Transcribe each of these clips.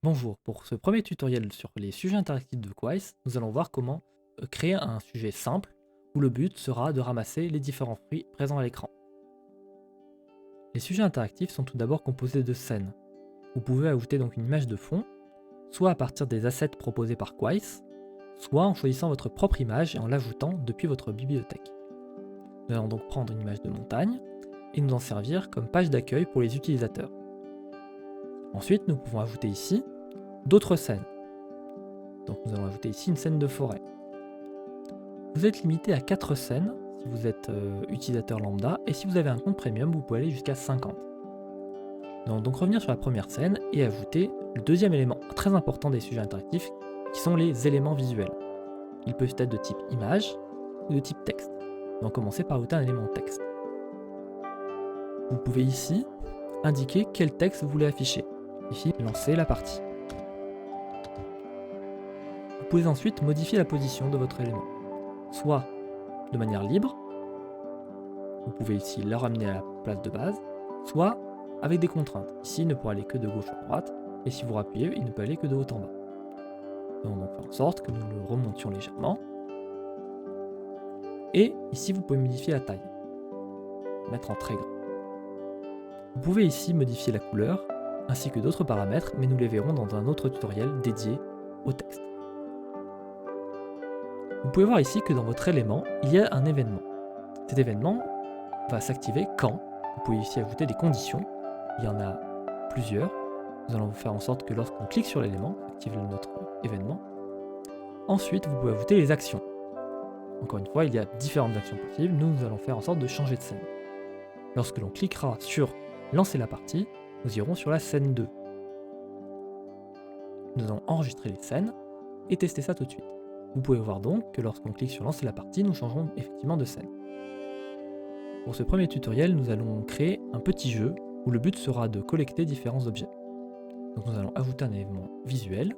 Bonjour, pour ce premier tutoriel sur les sujets interactifs de Quiz, nous allons voir comment créer un sujet simple où le but sera de ramasser les différents fruits présents à l'écran. Les sujets interactifs sont tout d'abord composés de scènes. Vous pouvez ajouter donc une image de fond, soit à partir des assets proposés par Quiz, soit en choisissant votre propre image et en l'ajoutant depuis votre bibliothèque. Nous allons donc prendre une image de montagne et nous en servir comme page d'accueil pour les utilisateurs. Ensuite, nous pouvons ajouter ici d'autres scènes. Donc nous allons ajouter ici une scène de forêt. Vous êtes limité à 4 scènes si vous êtes utilisateur lambda, et si vous avez un compte premium, vous pouvez aller jusqu'à 50. Nous allons donc revenir sur la première scène et ajouter le deuxième élément très important des sujets interactifs, qui sont les éléments visuels. Ils peuvent être de type image ou de type texte. Nous allons commencer par ajouter un élément texte. Vous pouvez ici indiquer quel texte vous voulez afficher. Ici, lancer la partie. Vous pouvez ensuite modifier la position de votre élément, soit de manière libre, vous pouvez ici le ramener à la place de base, soit avec des contraintes. Ici, il ne pourra aller que de gauche à droite, et si vous rappuyez, il ne peut aller que de haut en bas. Nous allons donc faire en sorte que nous le remontions légèrement. Et ici, vous pouvez modifier la taille, mettre en très grand. Vous pouvez ici modifier la couleur, ainsi que d'autres paramètres, mais nous les verrons dans un autre tutoriel dédié au texte. Vous pouvez voir ici que dans votre élément, il y a un événement. Cet événement va s'activer quand. Vous pouvez ici ajouter des conditions. Il y en a plusieurs. Nous allons faire en sorte que lorsqu'on clique sur l'élément, active notre événement. Ensuite, vous pouvez ajouter les actions. Encore une fois, il y a différentes actions possibles. Nous allons faire en sorte de changer de scène. Lorsque l'on cliquera sur lancer la partie, nous irons sur la scène 2. Nous allons enregistrer les scènes et tester ça tout de suite. Vous pouvez voir donc que lorsqu'on clique sur lancer la partie, nous changerons effectivement de scène. Pour ce premier tutoriel, nous allons créer un petit jeu où le but sera de collecter différents objets. Donc nous allons ajouter un élément visuel.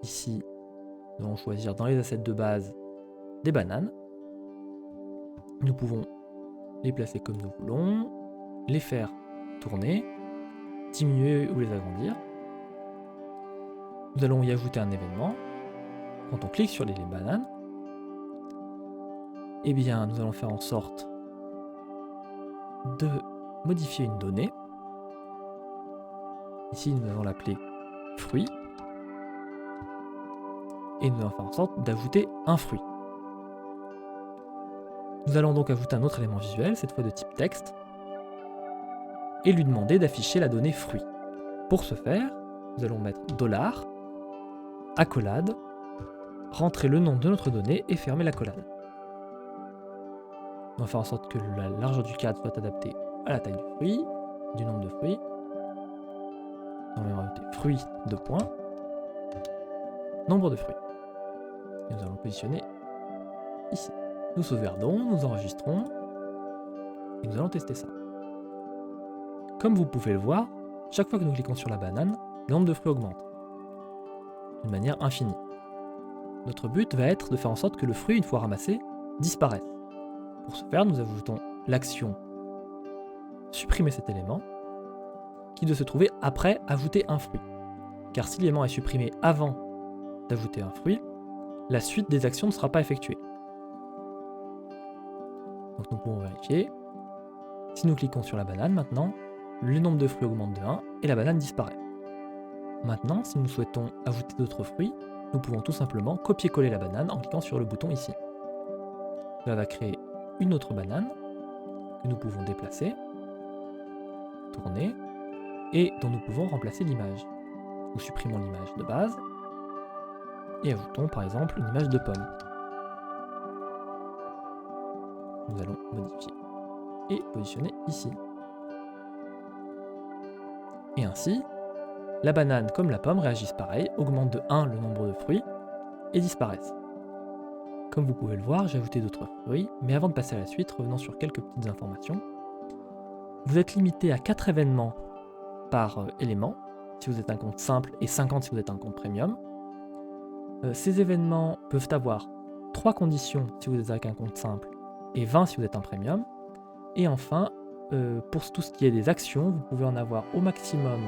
Ici, nous allons choisir dans les assets de base des bananes. Nous pouvons les placer comme nous voulons, les faire tourner, diminuer ou les agrandir. Nous allons y ajouter un événement. Quand on clique sur les bananes, eh bien, nous allons faire en sorte de modifier une donnée. Ici, nous allons l'appeler fruit. Et nous allons faire en sorte d'ajouter un fruit. Nous allons donc ajouter un autre élément visuel, cette fois de type texte, et lui demander d'afficher la donnée fruit. Pour ce faire, nous allons mettre $, accolade, rentrer le nom de notre donnée et fermer l'accolade. On va faire en sorte que la largeur du cadre soit adaptée à la taille du fruit, du nombre de fruits. On va rajouter fruit de points, nombre de fruits. Et nous allons le positionner ici. Nous sauvegardons, nous enregistrons et nous allons tester ça. Comme vous pouvez le voir, chaque fois que nous cliquons sur la banane, le nombre de fruits augmente d'une manière infinie. Notre but va être de faire en sorte que le fruit, une fois ramassé, disparaisse. Pour ce faire, nous ajoutons l'action supprimer cet élément, qui doit se trouver après ajouter un fruit. Car si l'élément est supprimé avant d'ajouter un fruit, la suite des actions ne sera pas effectuée. Donc nous pouvons vérifier. Si nous cliquons sur la banane maintenant, le nombre de fruits augmente de 1 et la banane disparaît. Maintenant, si nous souhaitons ajouter d'autres fruits, nous pouvons tout simplement copier-coller la banane en cliquant sur le bouton ici. Cela va créer une autre banane que nous pouvons déplacer, tourner, et dont nous pouvons remplacer l'image. Nous supprimons l'image de base et ajoutons par exemple une image de pomme. Nous allons modifier et positionner ici. Et ainsi, la banane comme la pomme réagissent pareil, augmentent de 1 le nombre de fruits et disparaissent. Comme vous pouvez le voir, j'ai ajouté d'autres fruits, mais avant de passer à la suite, revenons sur quelques petites informations. Vous êtes limité à 4 événements par élément, si vous êtes un compte simple, et 50 si vous êtes un compte premium. Ces événements peuvent avoir 3 conditions si vous êtes avec un compte simple, et 20 si vous êtes un premium. Et enfin, pour tout ce qui est des actions, vous pouvez en avoir au maximum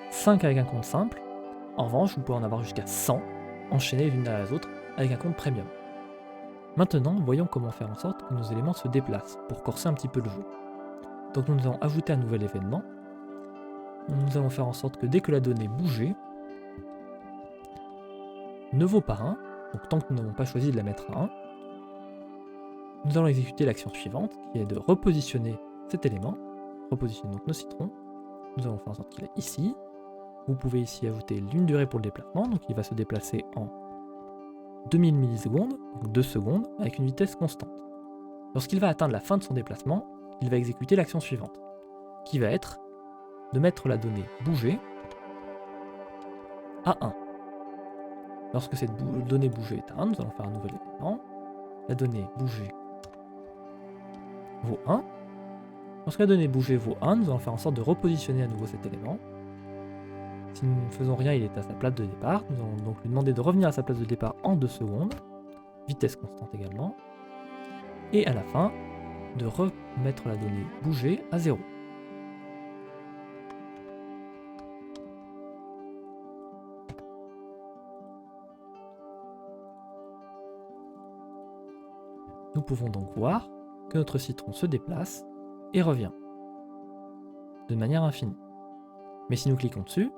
5 avec un compte simple, En revanche, vous pouvez en avoir jusqu'à 100 enchaînés l'une derrière les autres avec un compte premium. Maintenant, voyons comment faire en sorte que nos éléments se déplacent pour corser un petit peu le jeu. Donc nous allons ajouter un nouvel événement. Nous allons faire en sorte que dès que la donnée bougeait, ne vaut pas 1, donc tant que nous n'avons pas choisi de la mettre à 1, nous allons exécuter l'action suivante, qui est de repositionner cet élément, repositionner donc nos citrons. Nous allons faire en sorte qu'il est ici. Vous pouvez ici ajouter une durée pour le déplacement, donc il va se déplacer en 2000 millisecondes, donc 2 secondes, avec une vitesse constante. Lorsqu'il va atteindre la fin de son déplacement, il va exécuter l'action suivante, qui va être de mettre la donnée bouger à 1. Lorsque cette donnée bouger est à 1, nous allons faire un nouvel événement. La donnée bouger vaut 1. Lorsque la donnée bouger vaut 1, nous allons faire en sorte de repositionner à nouveau cet élément. Si nous ne faisons rien, il est à sa place de départ. Nous allons donc lui demander de revenir à sa place de départ en 2 secondes. Vitesse constante également. Et à la fin, de remettre la donnée bouger à 0. Nous pouvons donc voir que notre citron se déplace et revient de manière infinie. Mais si nous cliquons dessus,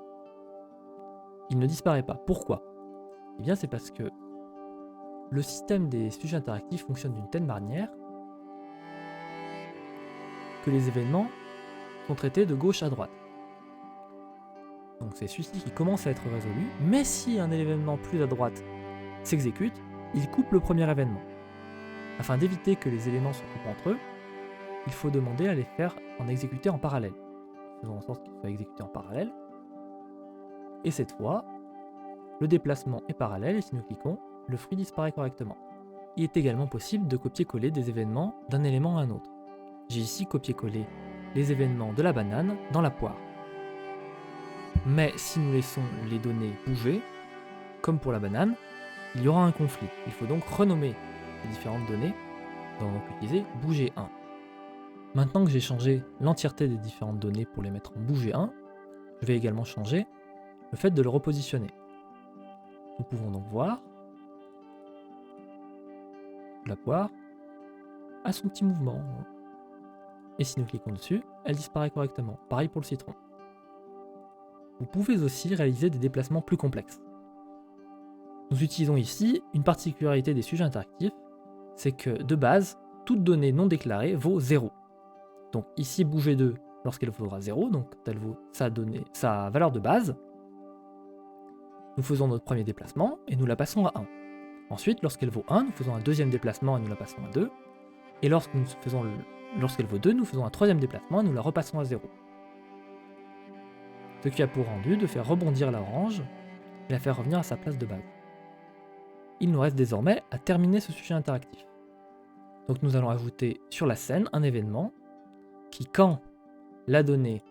il ne disparaît pas. Pourquoi? Eh bien c'est parce que le système des sujets interactifs fonctionne d'une telle manière que les événements sont traités de gauche à droite. Donc c'est celui-ci qui commence à être résolu, mais si un événement plus à droite s'exécute, il coupe le premier événement. Afin d'éviter que les éléments se coupent entre eux, il faut demander à les faire en exécuter en parallèle. Faisons en sorte qu'ils soient exécutés en parallèle. Et cette fois, le déplacement est parallèle et si nous cliquons, le fruit disparaît correctement. Il est également possible de copier-coller des événements d'un élément à un autre. J'ai ici copié-collé les événements de la banane dans la poire. Mais si nous laissons les données bouger, comme pour la banane, il y aura un conflit. Il faut donc renommer les différentes données. Nous allons donc utiliser bouger 1. Maintenant que j'ai changé l'entièreté des différentes données pour les mettre en bouger 1, je vais également changer le fait de le repositionner. Nous pouvons donc voir la poire a son petit mouvement. Et si nous cliquons dessus, elle disparaît correctement. Pareil pour le citron. Vous pouvez aussi réaliser des déplacements plus complexes. Nous utilisons ici une particularité des sujets interactifs, c'est que de base, toute donnée non déclarée vaut 0. Donc ici, bouger 2 lorsqu'elle vaudra 0, donc elle vaut sa valeur de base. Nous faisons notre premier déplacement et nous la passons à 1. Ensuite, lorsqu'elle vaut 1, nous faisons un deuxième déplacement et nous la passons à 2. Et lorsqu'elle vaut 2, nous faisons un troisième déplacement et nous la repassons à 0. Ce qui a pour rendu de faire rebondir la orange et la faire revenir à sa place de base. Il nous reste désormais à terminer ce sujet interactif. Donc nous allons ajouter sur la scène un événement qui, quand la donnée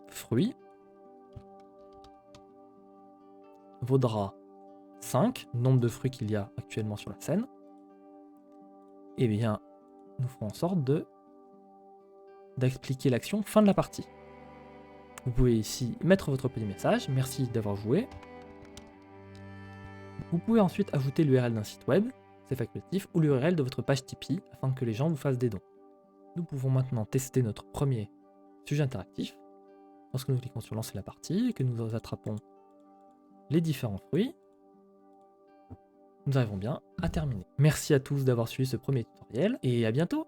fruit vaudra 5, nombre de fruits qu'il y a actuellement sur la scène, eh bien, nous ferons en sorte d'expliquer l'action fin de la partie. Vous pouvez ici mettre votre petit message, merci d'avoir joué. Vous pouvez ensuite ajouter l'URL d'un site web, c'est facultatif, ou l'URL de votre page Tipeee, afin que les gens vous fassent des dons. Nous pouvons maintenant tester notre premier sujet interactif. Lorsque nous cliquons sur lancer la partie et que nous attrapons les différents fruits, nous arrivons bien à terminer. Merci à tous d'avoir suivi ce premier tutoriel et à bientôt!